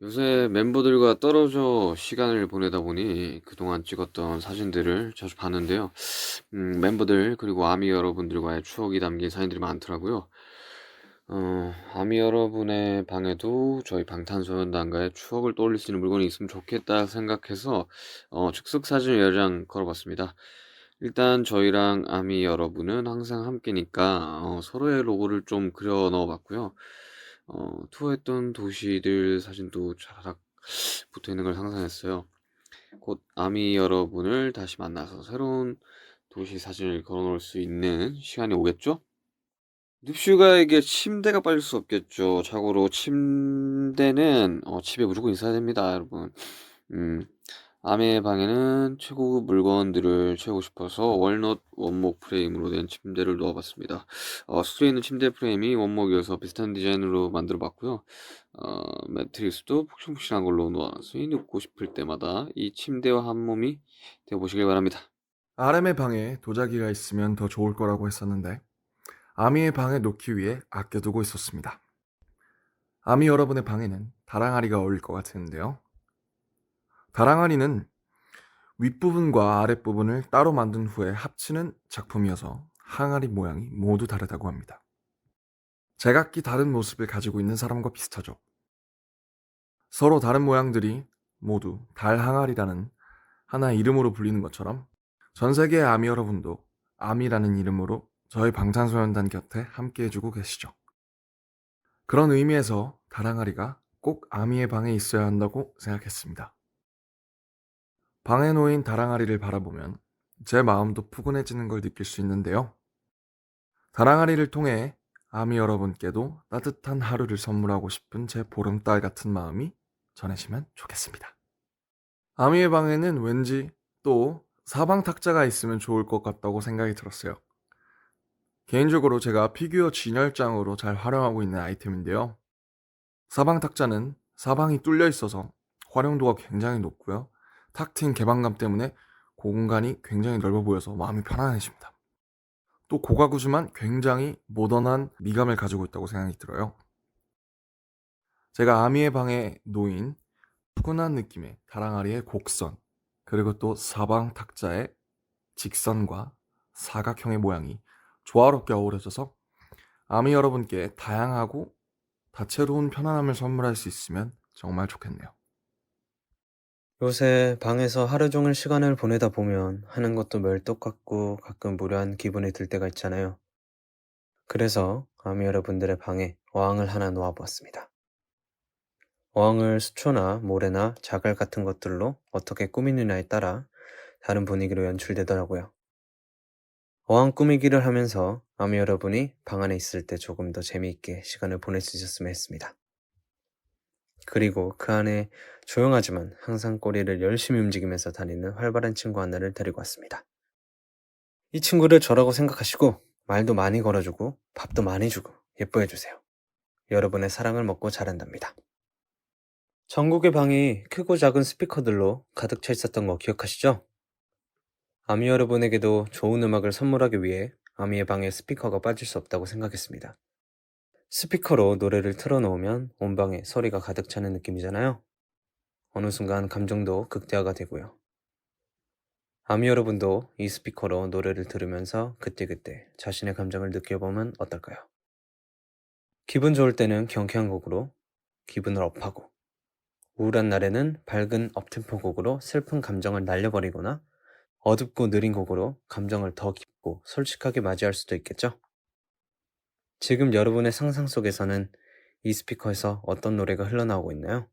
요새 멤버들과 떨어져 시간을 보내다 보니 그동안 찍었던 사진들을 자주 봤는데요. 멤버들 그리고 아미 여러분들과의 추억이 담긴 사진들이 많더라고요. 아미 여러분의 방에도 저희 방탄소년단과의 추억을 떠올릴 수 있는 물건이 있으면 좋겠다 생각해서 즉석 사진을 10장 걸어봤습니다. 일단 저희랑 아미 여러분은 항상 함께니까 서로의 로고를 좀 그려 넣어봤고요. 투어했던 도시들 사진도 차라락 붙어 있는 걸 상상했어요. 곧 아미 여러분을 다시 만나서 새로운 도시 사진을 걸어 놓을 수 있는 시간이 오겠죠? 눕슈가에게 침대가 빠질 수 없겠죠. 자고로 침대는 집에 무조건 있어야 됩니다, 여러분. 음, 아미의 방에는 최고급 물건들을 채우고 싶어서 월넛 원목 프레임으로 된 침대를 넣어봤습니다. 수트에 있는 침대 프레임이 원목이어서 비슷한 디자인으로 만들어봤고요. 매트리스도 푹신푹신한 걸로 놓았으니 눕고 싶을 때마다 이 침대와 한 몸이 되어보시길 바랍니다. RM의 방에 도자기가 있으면 더 좋을 거라고 했었는데 아미의 방에 놓기 위해 아껴두고 있었습니다. 아미 여러분의 방에는 다랑아리가 어울릴 것 같은데요. 다랑아리는 윗부분과 아랫부분을 따로 만든 후에 합치는 작품이어서 항아리 모양이 모두 다르다고 합니다. 제각기 다른 모습을 가지고 있는 사람과 비슷하죠. 서로 다른 모양들이 모두 달 항아리라는 하나의 이름으로 불리는 것처럼 전 세계의 아미 여러분도 아미라는 이름으로 저희 방탄소년단 곁에 함께 해주고 계시죠. 그런 의미에서 다랑아리가 꼭 아미의 방에 있어야 한다고 생각했습니다. 방에 놓인 다랑아리를 바라보면 제 마음도 푸근해지는 걸 느낄 수 있는데요. 다랑아리를 통해 아미 여러분께도 따뜻한 하루를 선물하고 싶은 제 보름달 같은 마음이 전해지면 좋겠습니다. 아미의 방에는 왠지 또 사방 탁자가 있으면 좋을 것 같다고 생각이 들었어요. 개인적으로 제가 피규어 진열장으로 잘 활용하고 있는 아이템인데요. 사방 탁자는 사방이 뚫려 있어서 활용도가 굉장히 높고요. 탁 트인 개방감 때문에 공간이 굉장히 넓어 보여서 마음이 편안해집니다. 또 고가구지만 굉장히 모던한 미감을 가지고 있다고 생각이 들어요. 제가 아미의 방에 놓인 푸근한 느낌의 다랑아리의 곡선, 그리고 또 사방 탁자의 직선과 사각형의 모양이 조화롭게 어우러져서 아미 여러분께 다양하고 다채로운 편안함을 선물할 수 있으면 정말 좋겠네요. 요새 방에서 하루 종일 시간을 보내다 보면 하는 것도 멸똑 같고 가끔 무료한 기분이 들 때가 있잖아요. 그래서 아미 여러분들의 방에 어항을 하나 놓아 보았습니다. 어항을 수초나 모래나 자갈 같은 것들로 어떻게 꾸미느냐에 따라 다른 분위기로 연출되더라고요. 어항 꾸미기를 하면서 아미 여러분이 방 안에 있을 때 조금 더 재미있게 시간을 보낼 수 있었으면 했습니다. 그리고 그 안에 조용하지만 항상 꼬리를 열심히 움직이면서 다니는 활발한 친구 하나를 데리고 왔습니다. 이 친구를 저라고 생각하시고 말도 많이 걸어주고 밥도 많이 주고 예뻐해주세요. 여러분의 사랑을 먹고 자란답니다. 전국의 방이 크고 작은 스피커들로 가득 차 있었던 거 기억하시죠? 아미 여러분에게도 좋은 음악을 선물하기 위해 아미의 방에 스피커가 빠질 수 없다고 생각했습니다. 스피커로 노래를 틀어놓으면 온 방에 소리가 가득 차는 느낌이잖아요. 어느 순간 감정도 극대화가 되고요. 아미 여러분도 이 스피커로 노래를 들으면서 그때그때 자신의 감정을 느껴보면 어떨까요? 기분 좋을 때는 경쾌한 곡으로 기분을 업하고, 우울한 날에는 밝은 업템포 곡으로 슬픈 감정을 날려버리거나, 어둡고 느린 곡으로 감정을 더 깊고 솔직하게 맞이할 수도 있겠죠? 지금 여러분의 상상 속에서는 이 스피커에서 어떤 노래가 흘러나오고 있나요?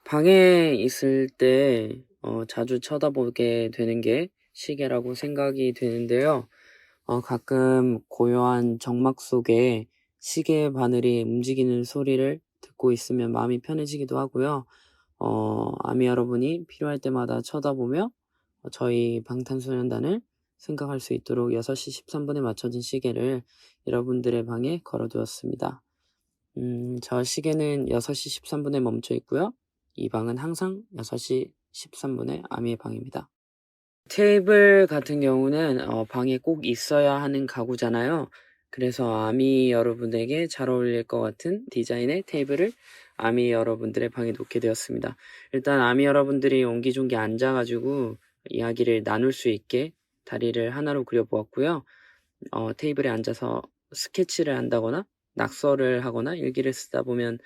방에 있을 때 자주 쳐다보게 되는 게 시계라고 생각이 되는데요. 가끔 고요한 정막 속에 시계 바늘이 움직이는 소리를 듣고 있으면 마음이 편해지기도 하고요. 아미 여러분이 필요할 때마다 쳐다보며 저희 방탄소년단을 생각할 수 있도록 6시 13분에 맞춰진 시계를 여러분들의 방에 걸어두었습니다. 저 시계는 6시 13분에 멈춰 있고요. 이 방은 항상 6시 13분에 아미의 방입니다. 테이블 같은 경우는 방에 꼭 있어야 하는 가구잖아요. 그래서 아미 여러분에게 잘 어울릴 것 같은 디자인의 테이블을 아미 여러분들의 방에 놓게 되었습니다. 일단 아미 여러분들이 옹기종기 앉아가지고 이야기를 나눌 수 있게 다리를 하나로 그려보았고요. 테이블에 앉아서 스케치를 한다거나 낙서를 하거나 일기를 쓰다 보면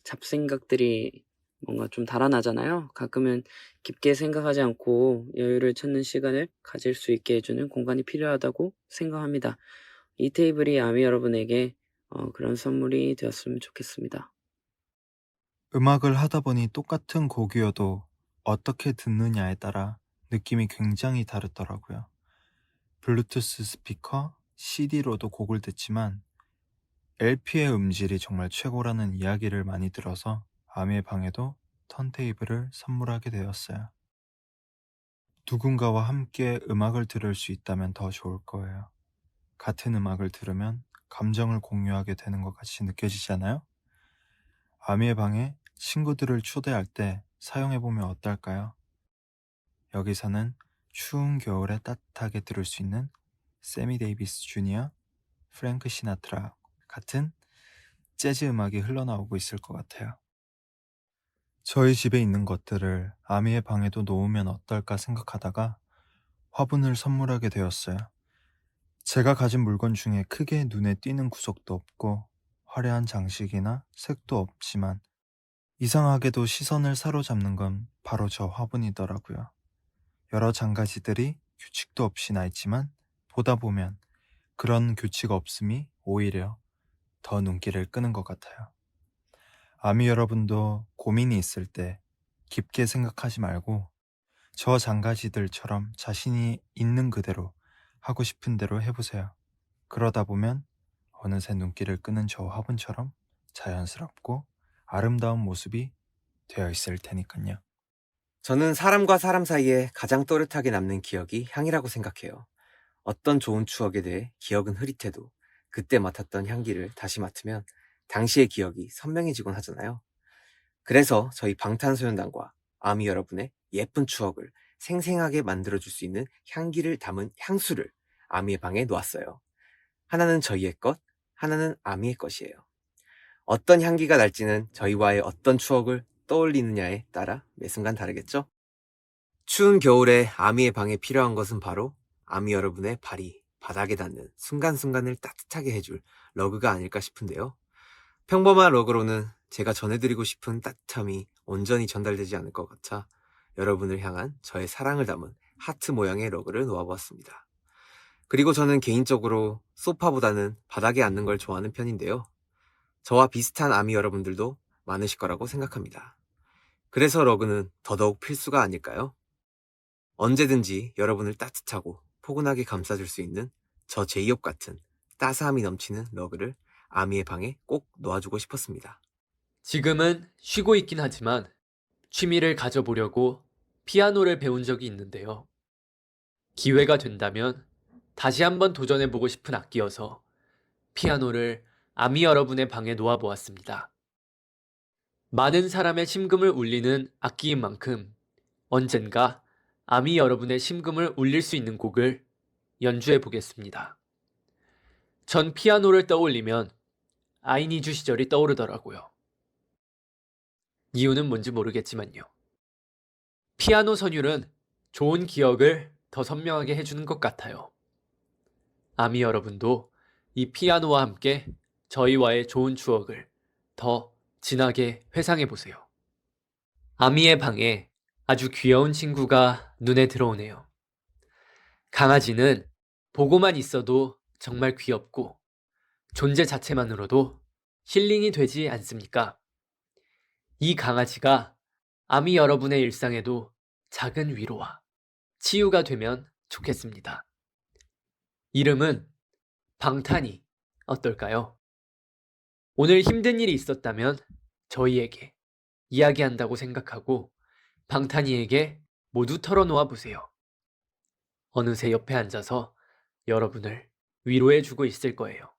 잡생각들이 뭔가 좀 달아나잖아요. 가끔은 깊게 생각하지 않고 여유를 찾는 시간을 가질 수 있게 해주는 공간이 필요하다고 생각합니다. 이 테이블이 아미 여러분에게 그런 선물이 되었으면 좋겠습니다. 음악을 하다 보니 똑같은 곡이어도 어떻게 듣느냐에 따라 느낌이 굉장히 다르더라고요. 블루투스 스피커, CD로도 곡을 듣지만 LP의 음질이 정말 최고라는 이야기를 많이 들어서 아미의 방에도 턴테이블을 선물하게 되었어요. 누군가와 함께 음악을 들을 수 있다면 더 좋을 거예요. 같은 음악을 들으면 감정을 공유하게 되는 것 같이 느껴지잖아요? 아미의 방에 친구들을 초대할 때 사용해보면 어떨까요? 여기서는 추운 겨울에 따뜻하게 들을 수 있는 세미 데이비스 주니어, 프랭크 시나트라 같은 재즈 음악이 흘러나오고 있을 것 같아요. 저희 집에 있는 것들을 아미의 방에도 놓으면 어떨까 생각하다가 화분을 선물하게 되었어요. 제가 가진 물건 중에 크게 눈에 띄는 구석도 없고 화려한 장식이나 색도 없지만 이상하게도 시선을 사로잡는 건 바로 저 화분이더라고요. 여러 장가지들이 규칙도 없이 나 있지만 보다 보면 그런 규칙 없음이 오히려 더 눈길을 끄는 것 같아요. 아미 여러분도 고민이 있을 때 깊게 생각하지 말고 저 장가지들처럼 자신이 있는 그대로 하고 싶은 대로 해보세요. 그러다 보면 어느새 눈길을 끄는 저 화분처럼 자연스럽고 아름다운 모습이 되어 있을 테니까요. 저는 사람과 사람 사이에 가장 또렷하게 남는 기억이 향이라고 생각해요. 어떤 좋은 추억에 대해 기억은 흐릿해도 그때 맡았던 향기를 다시 맡으면 당시의 기억이 선명해지곤 하잖아요. 그래서 저희 방탄소년단과 아미 여러분의 예쁜 추억을 생생하게 만들어줄 수 있는 향기를 담은 향수를 아미의 방에 놓았어요. 하나는 저희의 것, 하나는 아미의 것이에요. 어떤 향기가 날지는 저희와의 어떤 추억을 떠올리느냐에 따라 매 순간 다르겠죠? 추운 겨울에 아미의 방에 필요한 것은 바로 아미 여러분의 발이 바닥에 닿는 순간순간을 따뜻하게 해줄 러그가 아닐까 싶은데요. 평범한 러그로는 제가 전해드리고 싶은 따뜻함이 온전히 전달되지 않을 것 같아 여러분을 향한 저의 사랑을 담은 하트 모양의 러그를 놓아보았습니다. 그리고 저는 개인적으로 소파보다는 바닥에 앉는 걸 좋아하는 편인데요. 저와 비슷한 아미 여러분들도 많으실 거라고 생각합니다. 그래서 러그는 더더욱 필수가 아닐까요? 언제든지 여러분을 따뜻하고 포근하게 감싸줄 수 있는 저 제이홉 같은 따스함이 넘치는 러그를 아미의 방에 꼭 놓아주고 싶었습니다. 지금은 쉬고 있긴 하지만 취미를 가져보려고 피아노를 배운 적이 있는데요. 기회가 된다면 다시 한번 도전해보고 싶은 악기여서 피아노를 아미 여러분의 방에 놓아보았습니다. 많은 사람의 심금을 울리는 악기인 만큼 언젠가 아미 여러분의 심금을 울릴 수 있는 곡을 연주해 보겠습니다. 전 피아노를 떠올리면 아이니주 시절이 떠오르더라고요. 이유는 뭔지 모르겠지만요. 피아노 선율은 좋은 기억을 더 선명하게 해주는 것 같아요. 아미 여러분도 이 피아노와 함께 저희와의 좋은 추억을 더 진하게 회상해 보세요. 아미의 방에 아주 귀여운 친구가 눈에 들어오네요. 강아지는 보고만 있어도 정말 귀엽고 존재 자체만으로도 힐링이 되지 않습니까? 이 강아지가 아미 여러분의 일상에도 작은 위로와 치유가 되면 좋겠습니다. 이름은 방탄이 어떨까요? 오늘 힘든 일이 있었다면 저희에게 이야기한다고 생각하고 방탄이에게 모두 털어놓아 보세요. 어느새 옆에 앉아서 여러분을 위로해주고 있을 거예요.